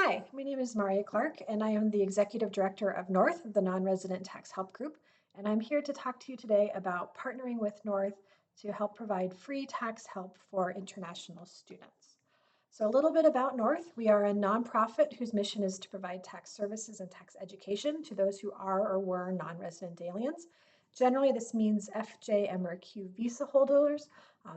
Hi, my name is Maria Clark, and I am the Executive Director of North, the Non-Resident Tax Help Group. And I'm here to talk to you today about partnering with North to help provide free tax help for international students. So, a little bit about North. We are a nonprofit whose mission is to provide tax services and tax education to those who are or were non-resident aliens. Generally, this means FJ, or Q visa holders,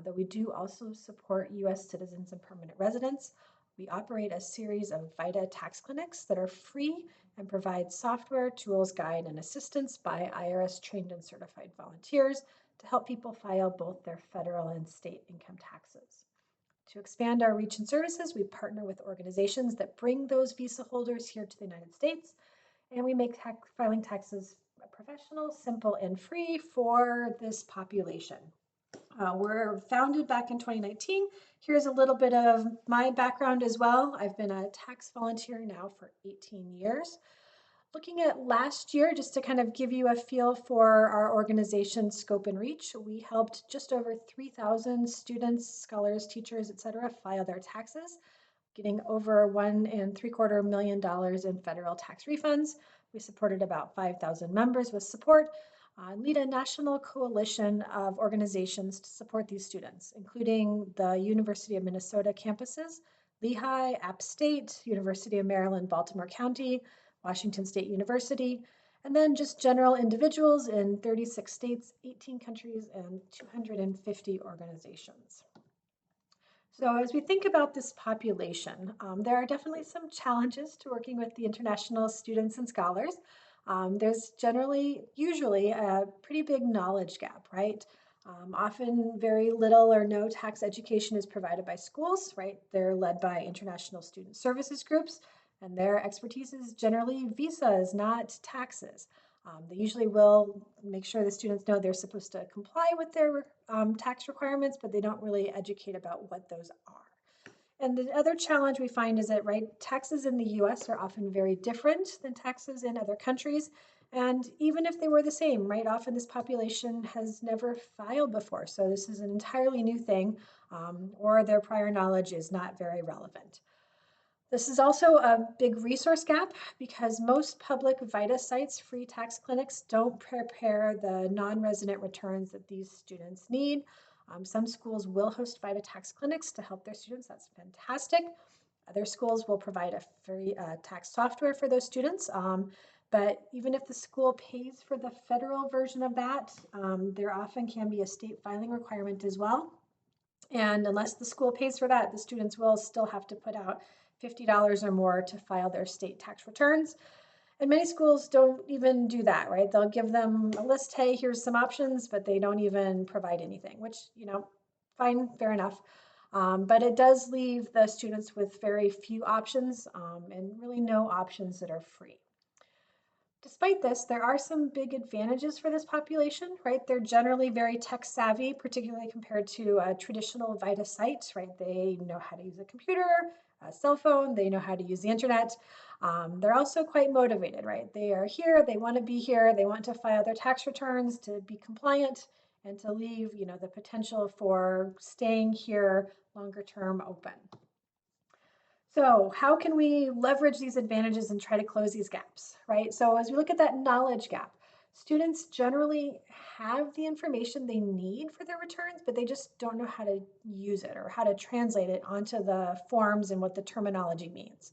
though we do also support U.S. citizens and permanent residents. We operate a series of VITA tax clinics that are free and provide software, tools, guide, and assistance by IRS trained and certified volunteers to help people file both their federal and state income taxes. To expand our reach and services, we partner with organizations that bring those visa holders here to the United States, and we make filing taxes professional, simple, and free for this population. We're founded back in 2019. Here's a little bit of my background as well. I've been a tax volunteer now for 18 years. Looking at last year, just to kind of give you a feel for our organization's scope and reach, we helped just over 3,000 students, scholars, teachers, etc., file their taxes, getting over $1.75 million in federal tax refunds. We supported about 5,000 members with support, lead a national coalition of organizations to support these students, including the University of Minnesota campuses, Lehigh, App State, University of Maryland, Baltimore County, Washington State University, and then just general individuals in 36 states, 18 countries, and 250 organizations. So as we think about this population, there are definitely some challenges to working with the international students and scholars. There's usually a pretty big knowledge gap, right? Often very little or no tax education is provided by schools, right? They're led by international student services groups, and their expertise is generally visas, not taxes. They usually will make sure the students know they're supposed to comply with their tax requirements, but they don't really educate about what those are. And the other challenge we find is that, right, taxes in the US are often very different than taxes in other countries. And even if they were the same, right, often this population has never filed before. So this is an entirely new thing, or their prior knowledge is not very relevant. This is also a big resource gap because most public VITA sites, free tax clinics, don't prepare the non-resident returns that these students need. Some schools will host VITA tax clinics to help their students. That's fantastic. Other schools will provide a free tax software for those students. But even if the school pays for the federal version of that, there often can be a state filing requirement as well. And unless the school pays for that, the students will still have to put out $50 or more to file their state tax returns. And many schools don't even do that, right? They'll give them a list, hey, here's some options, but they don't even provide anything, which, fine, fair enough. But it does leave the students with very few options and really no options that are free. Despite this, there are some big advantages for this population, right? They're generally very tech savvy, particularly compared to a traditional VITA site, right? They know how to use a computer, a cell phone, they know how to use the internet. They're also quite motivated, right? They are here, they want to be here, they want to file their tax returns to be compliant and to leave, the potential for staying here longer term open. So how can we leverage these advantages and try to close these gaps, right? So as we look at that knowledge gap, students generally have the information they need for their returns, but they just don't know how to use it or how to translate it onto the forms and what the terminology means.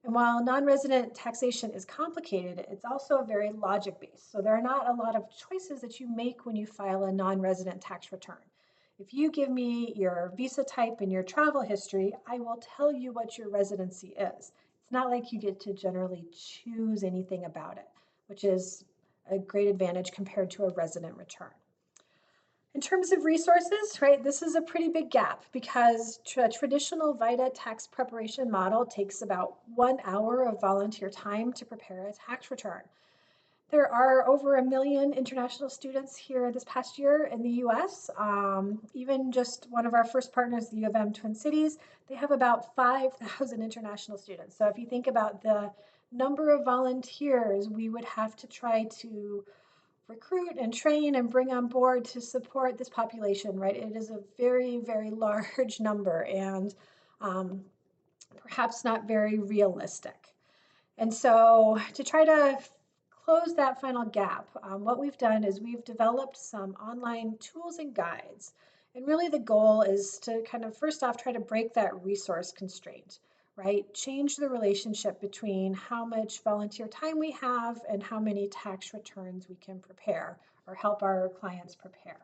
And while non-resident taxation is complicated, it's also very logic-based. So there are not a lot of choices that you make when you file a non-resident tax return. If you give me your visa type and your travel history, I will tell you what your residency is. It's not like you get to generally choose anything about it, which is a great advantage compared to a resident return. In terms of resources, right, this is a pretty big gap because a traditional VITA tax preparation model takes about 1 hour of volunteer time to prepare a tax return. There are over 1 million international students here this past year in the US. Even just one of our first partners, the U of M Twin Cities, they have about 5,000 international students. So if you think about the number of volunteers we would have to try to recruit and train and bring on board to support this population, right? It is a very, very large number. And perhaps not very realistic. And so to try to close that final gap, what we've done is we've developed some online tools and guides. And really the goal is to kind of first off try to break that resource constraint, right? Change the relationship between how much volunteer time we have and how many tax returns we can prepare or help our clients prepare.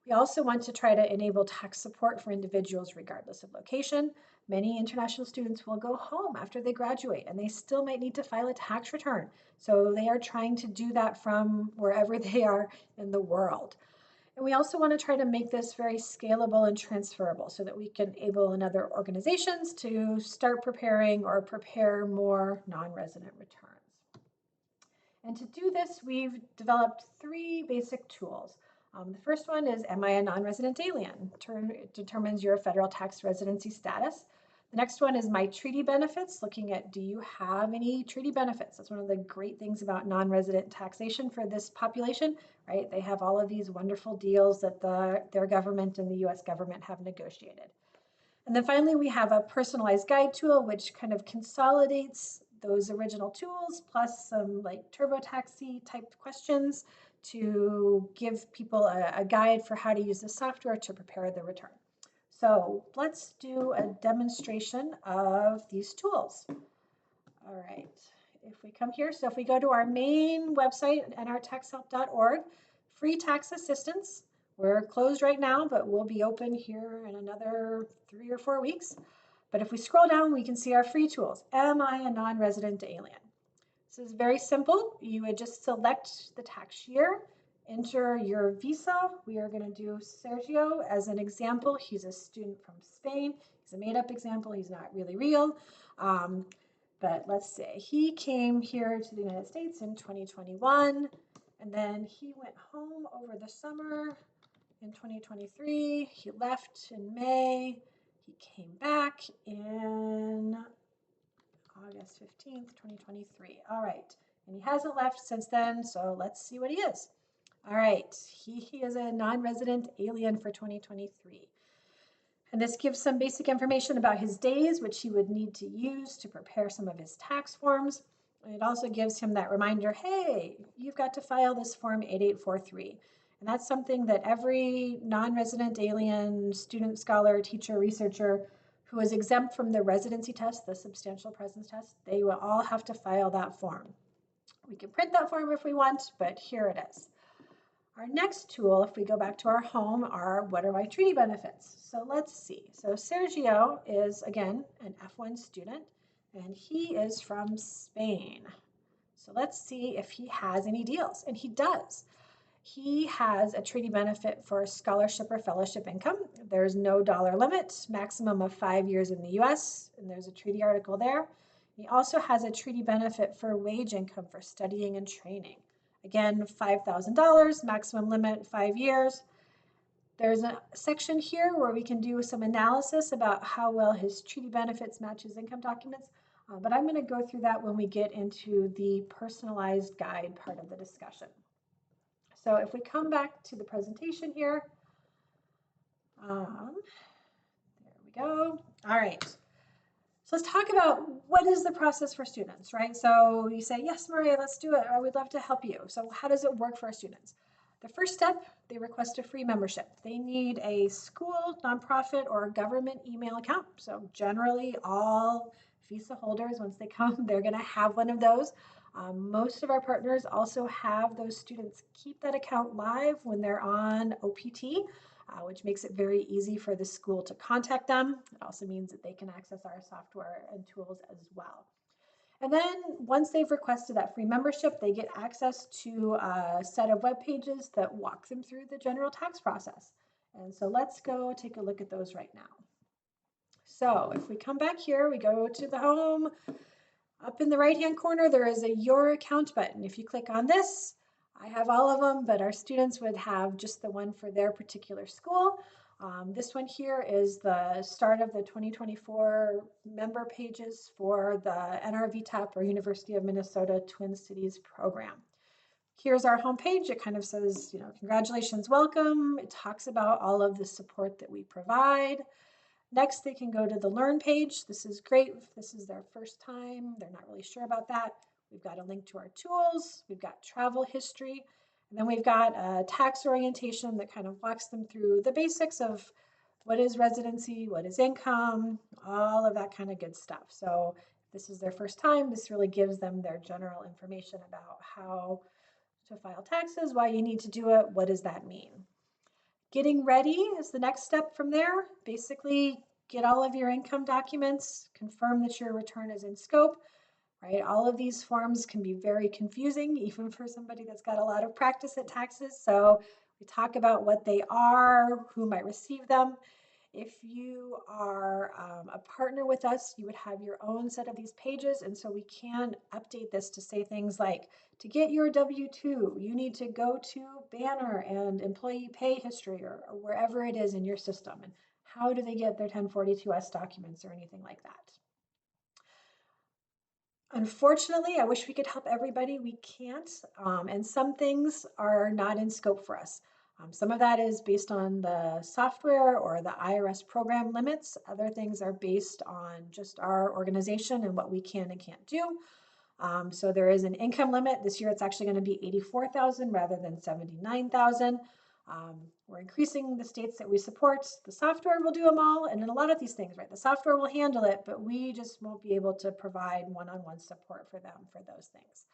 We also want to try to enable tax support for individuals regardless of location. Many international students will go home after they graduate and they still might need to file a tax return. So they are trying to do that from wherever they are in the world. And we also want to try to make this very scalable and transferable so that we can enable in other organizations to start preparing or prepare more non-resident returns. And to do this, we've developed 3 basic tools. The first one is, am I a non-resident alien? It determines your federal tax residency status. The next one is my treaty benefits, looking at, do you have any treaty benefits? That's one of the great things about non-resident taxation for this population, right? They have all of these wonderful deals that their government and the US government have negotiated. And then finally, we have a personalized guide tool, which kind of consolidates those original tools plus some like TurboTaxi type questions to give people a guide for how to use the software to prepare the return. So let's do a demonstration of these tools. All right, if we come here, so if we go to our main website, nrtaxhelp.org, free tax assistance. We're closed right now, but we'll be open here in another 3 or 4 weeks. But if we scroll down, we can see our free tools. Am I a non-resident alien? This is very simple. You would just select the tax year, enter your visa. We are going to do Sergio as an example. He's a student from Spain. He's a made-up example. He's not really real. But let's say he came here to the United States in 2021, and then he went home over the summer in 2023. He left in May. He came back in August 15th, 2023. All right, and he hasn't left since then, so let's see what he is. All right, he is a non-resident alien for 2023. And this gives some basic information about his days, which he would need to use to prepare some of his tax forms. And it also gives him that reminder, hey, you've got to file this form 8843. And that's something that every non-resident alien student, scholar, teacher, researcher who is exempt from the residency test, the substantial presence test, they will all have to file that form. We can print that form if we want, but here it is. Our next tool, if we go back to our home, are what are my treaty benefits? So let's see. So Sergio is, again, an F1 student, and he is from Spain. So let's see if he has any deals, and he does. He has a treaty benefit for scholarship or fellowship income. There's no dollar limit, maximum of 5 years in the US, and there's a treaty article there. He also has a treaty benefit for wage income for studying and training. Again, $5,000, maximum limit, 5 years. There's a section here where we can do some analysis about how well his treaty benefits match his income documents, but I'm going to go through that when we get into the personalized guide part of the discussion. So if we come back to the presentation here, there we go. All right. So let's talk about what is the process for students, right? So you say, yes, Maria, let's do it. I would love to help you. So how does it work for our students? The first step, they request a free membership. They need a school, nonprofit, or government email account. So generally all visa holders, once they come, they're gonna have one of those. Most of our partners also have those students keep that account live when they're on OPT, which makes it very easy for the school to contact them. It also means that they can access our software and tools as well. And then once they've requested that free membership, they get access to a set of web pages that walk them through the general tax process. And so let's go take a look at those right now. So if we come back here, we go to the home. Up in the right-hand corner, there is a Your Account button. If you click on this, I have all of them, but our students would have just the one for their particular school. This one here is the start of the 2024 member pages for the NRVTAP or University of Minnesota Twin Cities program. Here's our homepage. It kind of says, you know, congratulations, welcome. It talks about all of the support that we provide. Next, they can go to the Learn page. This is great if this is their first time, they're not really sure about that. We've got a link to our tools, we've got travel history, and then we've got a tax orientation that kind of walks them through the basics of what is residency, what is income, all of that kind of good stuff. So if this is their first time, this really gives them their general information about how to file taxes, why you need to do it, what does that mean. Getting ready is the next step from there. Basically, get all of your income documents, confirm that your return is in scope, right? All of these forms can be very confusing, even for somebody that's got a lot of practice at taxes. So we talk about what they are, who might receive them. If you are a partner with us, you would have your own set of these pages. And so we can update this to say things like, to get your W-2, you need to go to Banner and employee pay history or wherever it is in your system. And how do they get their 1042-S documents or anything like that? Unfortunately, I wish we could help everybody. We can't. And some things are not in scope for us. Some of that is based on the software or the IRS program limits. Other things are based on just our organization and what we can and can't do. So there is an income limit. This year it's actually going to be 84,000 rather than 79,000. We're increasing the states that we support. The software will do them all, and in a lot of these things, right? The software will handle it, but we just won't be able to provide one-on-one support for them for those things.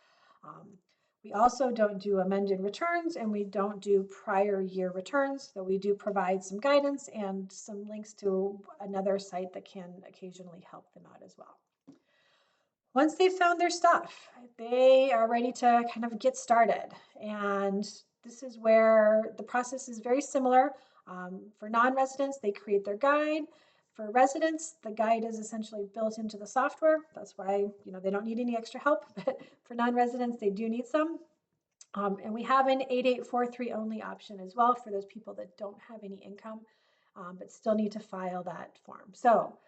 We also don't do amended returns, and we don't do prior year returns, though we do provide some guidance and some links to another site that can occasionally help them out as well. Once they've found their stuff, they are ready to kind of get started. And this is where the process is very similar. For non-residents, they create their guide. For residents, the guide is essentially built into the software. That's why they don't need any extra help. But for non-residents, they do need some. And we have an 8843 only option as well for those people that don't have any income, but still need to file that form. So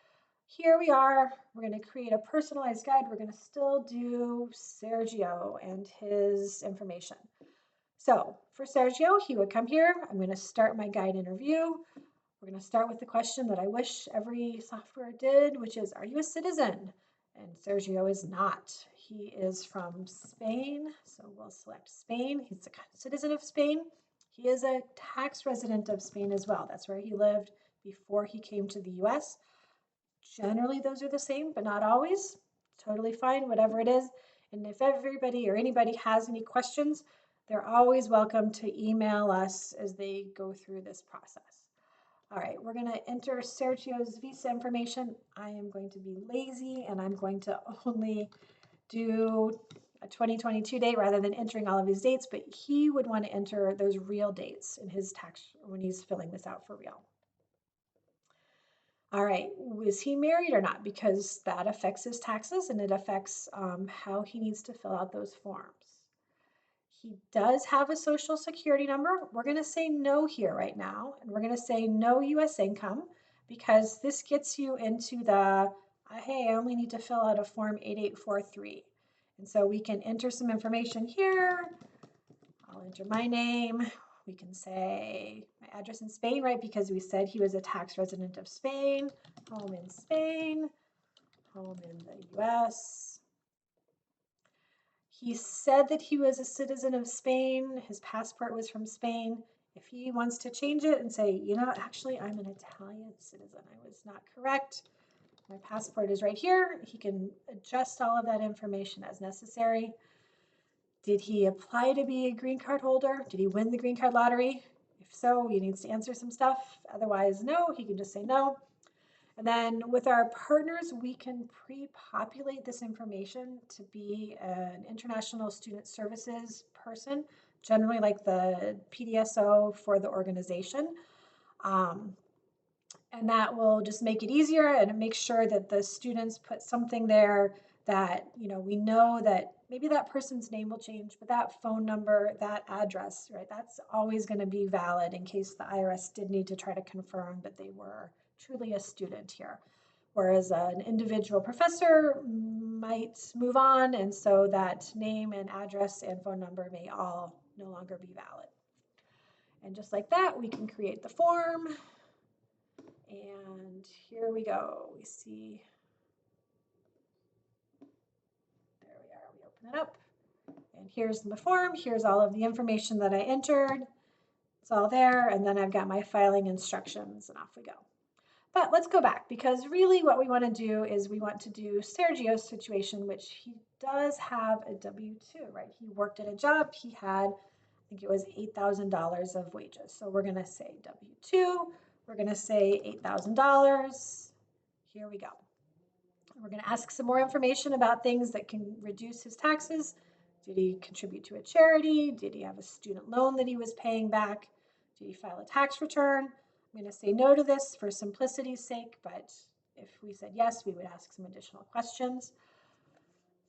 here we are. We're going to create a personalized guide. We're going to still do Sergio and his information. So for Sergio, he would come here. I'm going to start my guide interview. We're going to start with the question that I wish every software did, which is, are you a citizen? And Sergio is not. He is from Spain, so we'll select Spain. He's a citizen of Spain. He is a tax resident of Spain as well. That's where he lived before he came to the US. Generally, those are the same, but not always. Totally fine, whatever it is. And if everybody or anybody has any questions, they're always welcome to email us as they go through this process. All right, we're going to enter Sergio's visa information. I am going to be lazy and I'm going to only do a 2022 date rather than entering all of his dates, but he would want to enter those real dates in his tax when he's filling this out for real. All right, was he married or not? Because that affects his taxes and it affects how he needs to fill out those forms. He does have a social security number. We're going to say no here right now, and we're going to say no US income because this gets you into the, hey, I only need to fill out a form 8843. And so we can enter some information here. I'll enter my name. We can say my address in Spain, right? Because we said he was a tax resident of Spain, home in Spain, home in the US. He said that he was a citizen of Spain. His passport was from Spain. If he wants to change it and say, actually, I'm an Italian citizen, I was not correct. My passport is right here. He can adjust all of that information as necessary. Did he apply to be a green card holder? Did he win the green card lottery? If so, he needs to answer some stuff. Otherwise, no, he can just say no. And then with our partners, we can pre-populate this information to be an international student services person, generally like the PDSO for the organization. And that will just make it easier and make sure that the students put something there that, we know that maybe that person's name will change, but that phone number, that address, right, that's always going to be valid in case the IRS did need to try to confirm that they were truly a student here. Whereas an individual professor might move on, and so that name and address and phone number may all no longer be valid. And just like that, we can create the form. And here we go. We see, there we are, we open it up. And here's the form, here's all of the information that I entered. It's all there, and then I've got my filing instructions, and off we go. But let's go back, because really what we want to do is we want to do Sergio's situation, which he does have a W-2, right? He worked at a job, he had, I think it was $8,000 of wages. So we're going to say W-2, we're going to say $8,000. Here we go. We're going to ask some more information about things that can reduce his taxes. Did he contribute to a charity? Did he have a student loan that he was paying back? Did he file a tax return? I'm going to say no to this for simplicity's sake, but if we said yes, we would ask some additional questions.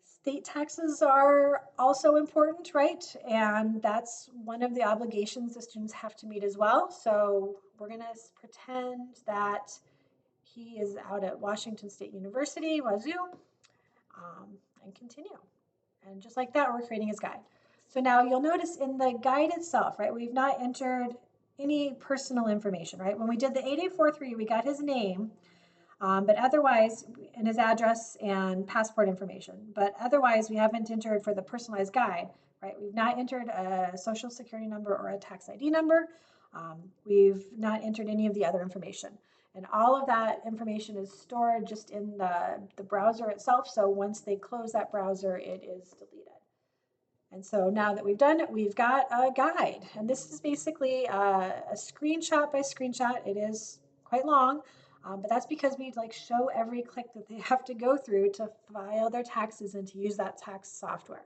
State taxes are also important, right? And that's one of the obligations the students have to meet as well. So we're going to pretend that he is out at Washington State University, Wazoo, and continue. And just like that, we're creating his guide. So now you'll notice in the guide itself, right, we've not entered any personal information, right? When we did the 8843, we got his name, but otherwise, and his address and passport information. But otherwise, we haven't entered for the personalized guide, right? We've not entered a social security number or a tax ID number. We've not entered any of the other information. And all of that information is stored just in the browser itself. So once they close that browser, it is deleted. And so now that we've done it, we've got a guide. And this is basically a screenshot by screenshot. It is quite long, but that's because we like show every click that they have to go through to file their taxes and to use that tax software.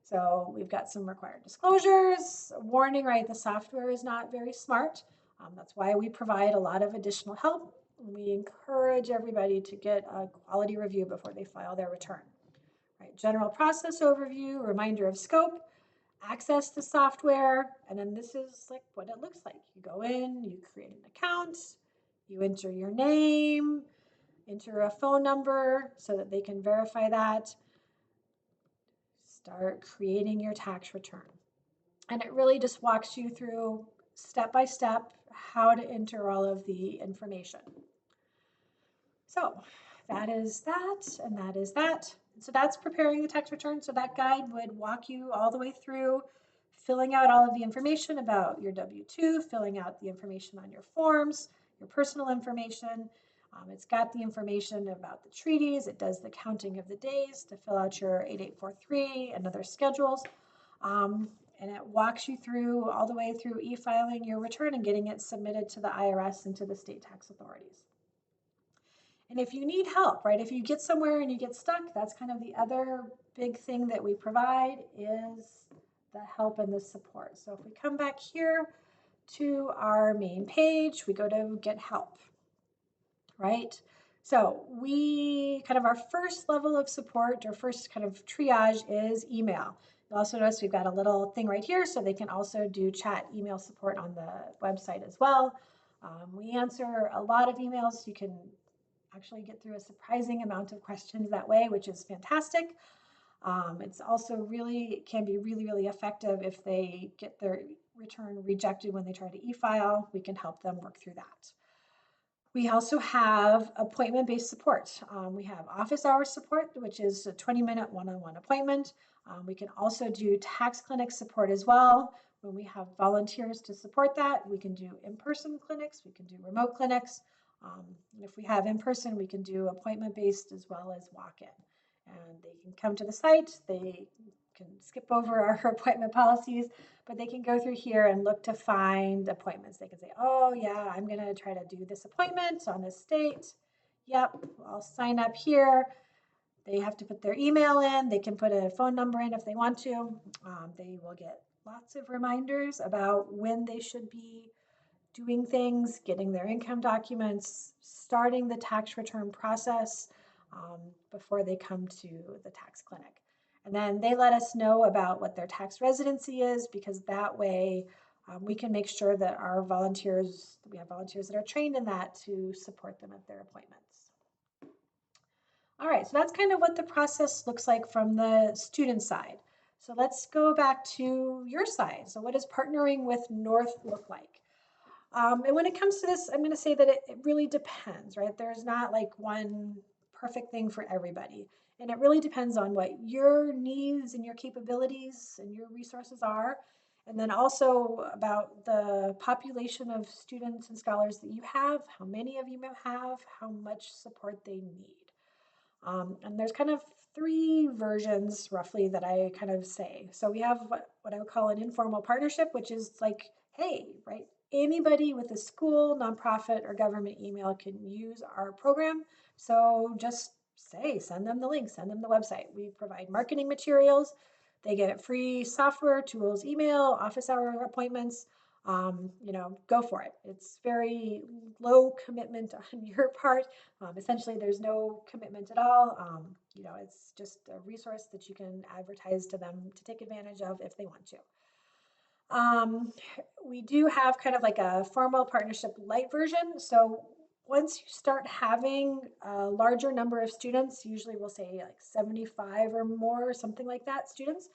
So we've got some required disclosures, a warning, right? The software is not very smart. That's why we provide a lot of additional help. We encourage everybody to get a quality review before they file their return. Right, general process overview, reminder of scope, access the software, and then this is like what it looks like. You go in, you create an account, you enter your name, enter a phone number so that they can verify that. Start creating your tax return. And it really just walks you through step by step how to enter all of the information. So that is that, and that is that. So that's preparing the tax return. So that guide would walk you all the way through filling out all of the information about your W-2, filling out the information on your forms, your personal information. It's got the information about the treaties. It does the counting of the days to fill out your 8843 and other schedules. And it walks you through all the way through e-filing your return and getting it submitted to the IRS and to the state tax authorities. And if you need help, right, if you get somewhere and you get stuck, that's kind of the other big thing that we provide is the help and the support. So if we come back here to our main page, we go to get help, right? So we kind of our first level of support or first kind of triage is email. You'll also notice we've got a little thing right here so they can also do chat email support on the website as well. We answer a lot of emails. You can actually get through a surprising amount of questions that way, which is fantastic. It's also really can be really effective if they get their return rejected when they try to e-file. We can help them work through that. We also have appointment-based support. We have office hours support, which is a 20-minute one-on-one appointment. We can also do tax clinic support as well. When we have volunteers to support that, we can do in-person clinics, we can do remote clinics. And if we have in-person, we can do appointment-based as well as walk-in. And they can come to the site, they can skip over our appointment policies, but they can go through here and look to find appointments. They can say, oh yeah, I'm gonna try to do this appointment on this date. Yep, I'll sign up here. They have to put their email in. They can put a phone number in if they want to. They will get lots of reminders about when they should be doing things, getting their income documents, starting the tax return process before they come to the tax clinic. And then they let us know about what their tax residency is, because that way we can make sure that our volunteers, we have volunteers that are trained in that to support them at their appointments. All right, so that's kind of what the process looks like from the student side. So let's go back to your side. So what does partnering with North look like? And when it comes to this, I'm going to say that it really depends, right? There's not like one perfect thing for everybody. And it really depends on what your needs and your capabilities and your resources are. And then also about the population of students and scholars that you have, how many of you have, how much support they need. And there's kind of three versions roughly that I kind of say. So we have what I would call an informal partnership, which is like, hey, right, anybody with a school, nonprofit, or government email can use our program. So just say, send them the link, send them the website. We provide marketing materials. They get free software, tools, email, office hour appointments. Go for it. It's very low commitment on your part. Essentially, there's no commitment at all. It's just a resource that you can advertise to them to take advantage of if they want to. We do have kind of like a formal partnership light version. So once you start having a larger number of students, usually we'll say like 75 or more, something like that, students,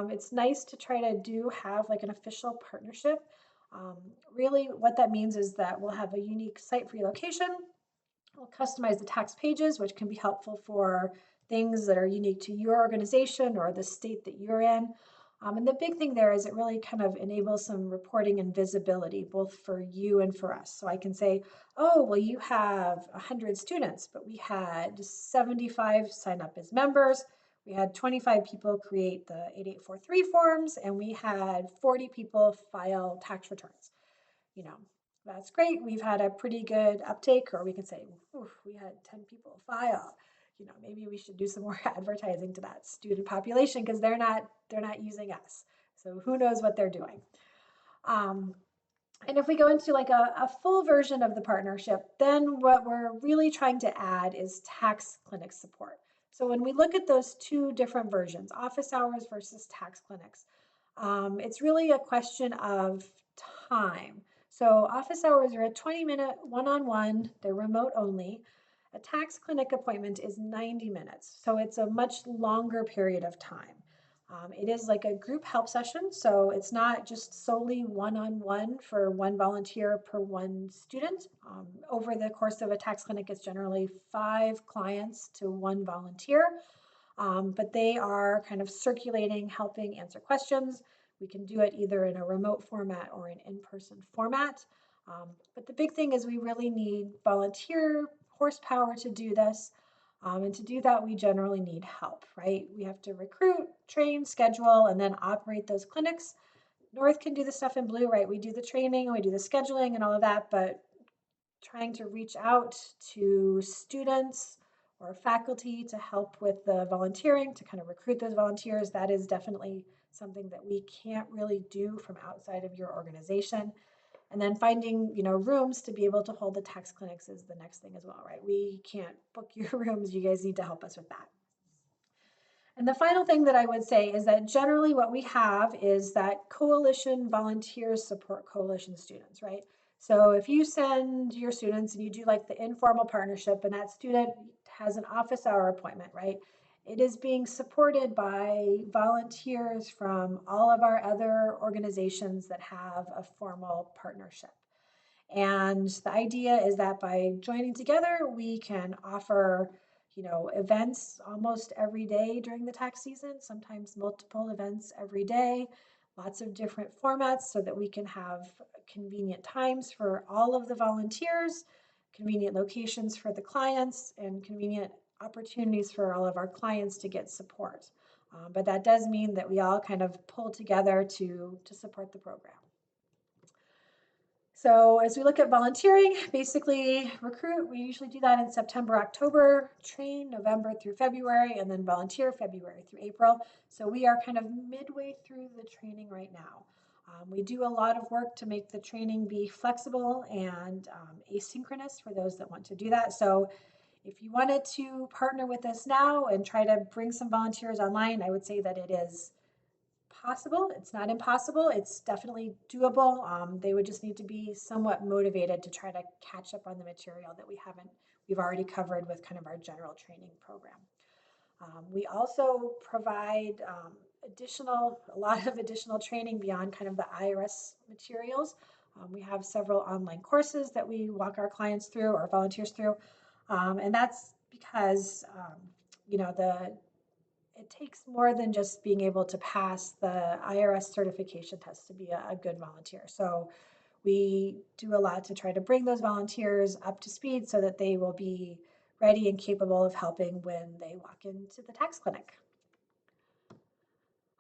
it's nice to try to have like an official partnership. Um, Really, what that means is that we'll have a unique site for your location. We'll customize the tax pages, which can be helpful for things that are unique to your organization or the state that you're in. And the big thing there is it really kind of enables some reporting and visibility, both for you and for us. So I can say, oh, well, you have 100 students, but we had 75 sign up as members. We had 25 people create the 8843 forms, and we had 40 people file tax returns. you know, that's great. We've had a pretty good uptake, or we can say, we had 10 people file. Maybe we should do some more advertising to that student population because they're not using us. So who knows what they're doing. Um, and if we go into like a full version of the partnership, then what we're really trying to add is tax clinic support. So when we look at those two different versions, office hours versus tax clinics, it's really a question of time. So office hours are a 20-minute one-on-one, they're remote only. A tax clinic appointment is 90 minutes, so it's a much longer period of time. It is like a group help session, so it's not just solely one-on-one for one volunteer per one student. Over the course of a tax clinic, it's generally 5 clients to one volunteer, but they are kind of circulating, helping answer questions. We can do it either in a remote format or an in-person format. But the big thing is we really need volunteer horsepower to do this. And to do that, we generally need help, right? We have to recruit, train, schedule, and then operate those clinics. NoRTH can do the stuff in blue, right? We do the training, we do the scheduling and all of that, but trying to reach out to students or faculty to help with the volunteering, to kind of recruit those volunteers, that is definitely something that we can't really do from outside of your organization. And then finding, rooms to be able to hold the tax clinics is the next thing as well, right? We can't book your rooms. You guys need to help us with that. And the final thing that I would say is that generally what we have is that coalition volunteers support coalition students, right? So if you send your students and you do like the informal partnership and that student has an office hour appointment, right? It is being supported by volunteers from all of our other organizations that have a formal partnership. And the idea is that by joining together, we can offer, events almost every day during the tax season, sometimes multiple events every day, lots of different formats so that we can have convenient times for all of the volunteers, convenient locations for the clients, and convenient opportunities for all of our clients to get support. But that does mean that we all kind of pull together to support the program. So as we look at volunteering, basically recruit, we usually do that in September, October, train November through February, and then volunteer February through April. So we are kind of midway through the training right now. We do a lot of work to make the training be flexible and asynchronous for those that want to do that. So if you wanted to partner with us now and try to bring some volunteers online, I would say that it is possible. It's not impossible. It's definitely doable. They would just need to be somewhat motivated to try to catch up on the material that we've already covered with kind of our general training program. We also provide a lot of additional training beyond kind of the IRS materials. We have several online courses that we walk our clients through or volunteers through. And that's because, it takes more than just being able to pass the IRS certification test to be a good volunteer. So we do a lot to try to bring those volunteers up to speed so that they will be ready and capable of helping when they walk into the tax clinic.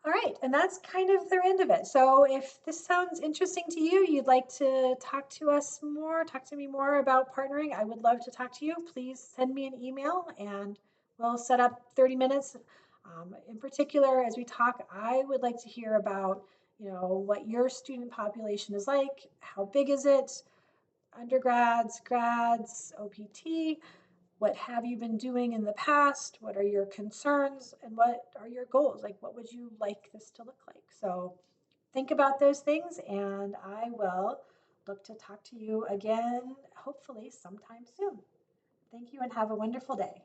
All right, and that's kind of the end of it. So if this sounds interesting to you, you'd like to talk to us more, talk to me more about partnering, I would love to talk to you. Please send me an email and we'll set up 30 minutes. In particular, as we talk, I would like to hear about, what your student population is like, how big is it, undergrads, grads, OPT, what have you been doing in the past? What are your concerns and what are your goals? Like, what would you like this to look like? So think about those things and I will look to talk to you again, hopefully sometime soon. Thank you and have a wonderful day.